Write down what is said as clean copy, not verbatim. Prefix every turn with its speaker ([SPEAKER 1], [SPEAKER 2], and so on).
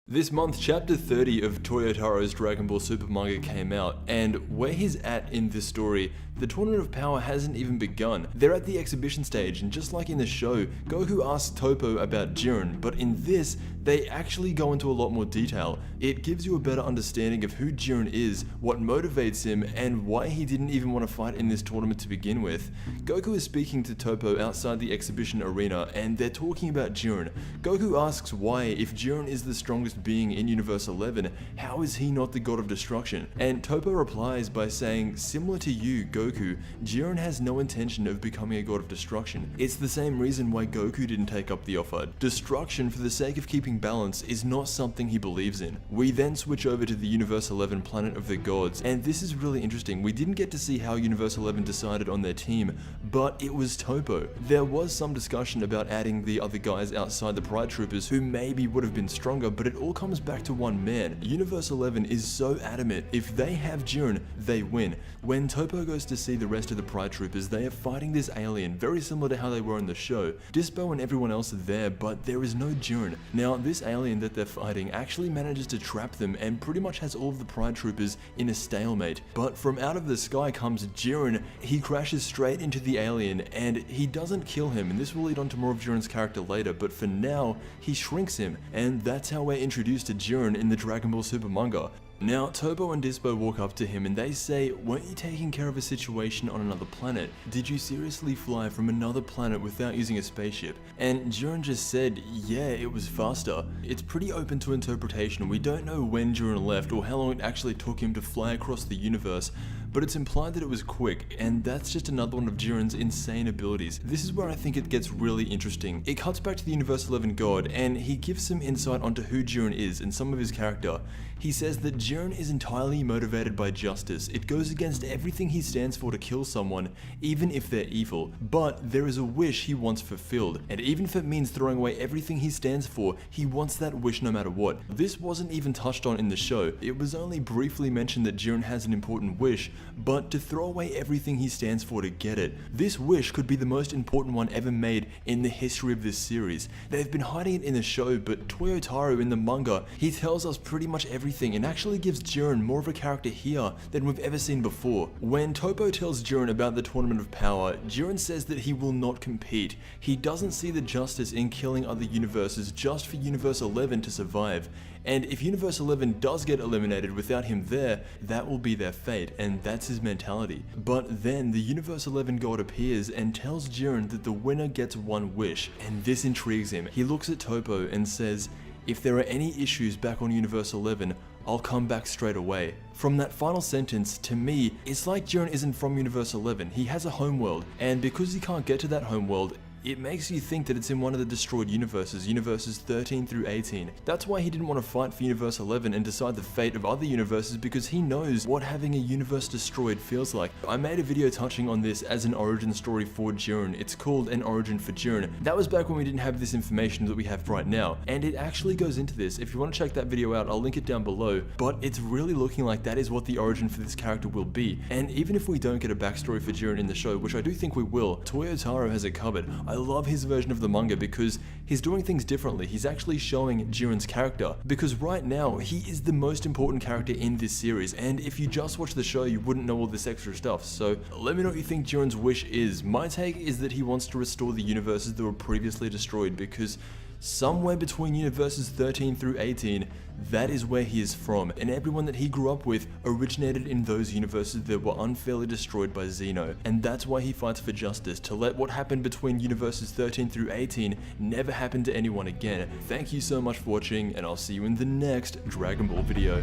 [SPEAKER 1] This month, chapter 30 of Toyotaro's Dragon Ball Super manga came out, and where he's at in this story, the Tournament of Power hasn't even begun. They're at the exhibition stage, and just like in the show, Goku asks Toppo about Jiren, but in this, they actually go into a lot more detail. It gives you a better understanding of who Jiren is, what motivates him, and why he didn't even want to fight in this tournament to begin with. Goku is speaking to Toppo outside the exhibition arena, and they're talking about Jiren. Goku asks why, if Jiren is the strongest being in Universe 11, how is he not the god of destruction? And Toppo replies by saying, similar to you, Goku, Jiren has no intention of becoming a god of destruction. It's the same reason why Goku didn't take up the offer. Destruction for the sake of keeping balance is not something he believes in. We then switch over to the Universe 11 planet of the gods, and this is really interesting. We didn't get to see how Universe 11 decided on their team, but it was Toppo. There was some discussion about adding the other guys outside the Pride Troopers who maybe would have been stronger, but it all comes back to one man. Universe 11 is so adamant, if they have Jiren, they win. When Toppo goes to see the rest of the Pride Troopers, they are fighting this alien, very similar to how they were in the show. Dispo and everyone else are there, but there is no Jiren. Now, this alien that they're fighting actually manages to trap them and pretty much has all of the Pride Troopers in a stalemate. But from out of the sky comes Jiren. He crashes straight into the alien, and he doesn't kill him, and this will lead on to more of Jiren's character later, but for now, he shrinks him, and that's how we're introduced to Jiren in the Dragon Ball Super manga. Now, Toppo and Dispo walk up to him and they say, weren't you taking care of a situation on another planet? Did you seriously fly from another planet without using a spaceship? And Jiren just said, yeah, it was faster. It's pretty open to interpretation. We don't know when Jiren left or how long it actually took him to fly across the universe, but it's implied that it was quick, and that's just another one of Jiren's insane abilities. This is where I think it gets really interesting. It cuts back to the Universe 11 god, and he gives some insight onto who Jiren is and some of his character. He says that Jiren is entirely motivated by justice. It goes against everything he stands for to kill someone, even if they're evil. But there is a wish he wants fulfilled, and even if it means throwing away everything he stands for, he wants that wish no matter what. This wasn't even touched on in the show. It was only briefly mentioned that Jiren has an important wish, but to throw away everything he stands for to get it. This wish could be the most important one ever made in the history of this series. They've been hiding it in the show, but Toyotaro in the manga, he tells us pretty much everything and actually gives Jiren more of a character here than we've ever seen before. When Toppo tells Jiren about the Tournament of Power, Jiren says that he will not compete. He doesn't see the justice in killing other universes just for Universe 11 to survive. And if Universe 11 does get eliminated without him there, that will be their fate, and that's his mentality. But then the Universe 11 god appears and tells Jiren that the winner gets one wish, and this intrigues him. He looks at Toppo and says, if there are any issues back on Universe 11, I'll come back straight away. From that final sentence, to me, it's like Jiren isn't from Universe 11. He has a homeworld, and because he can't get to that homeworld, it makes you think that it's in one of the destroyed universes, universes 13 through 18. That's why he didn't want to fight for Universe 11 and decide the fate of other universes, because he knows what having a universe destroyed feels like. I made a video touching on this as an origin story for Jiren. It's called An Origin for Jiren. That was back when we didn't have this information that we have right now, and it actually goes into this. If you want to check that video out, I'll link it down below, but it's really looking like that is what the origin for this character will be. And even if we don't get a backstory for Jiren in the show, which I do think we will, Toyotaro has it covered. I love his version of the manga because he's doing things differently. He's actually showing Jiren's character, because right now he is the most important character in this series, and if you just watch the show you wouldn't know all this extra stuff. So let me know what you think Jiren's wish is. My take is that he wants to restore the universes that were previously destroyed, because somewhere between universes 13 through 18, that is where he is from, and everyone that he grew up with originated in those universes that were unfairly destroyed by Xeno, and that's why he fights for justice, to let what happened between universes 13 through 18 never happen to anyone again. Thank you so much for watching, and I'll see you in the next Dragon Ball video.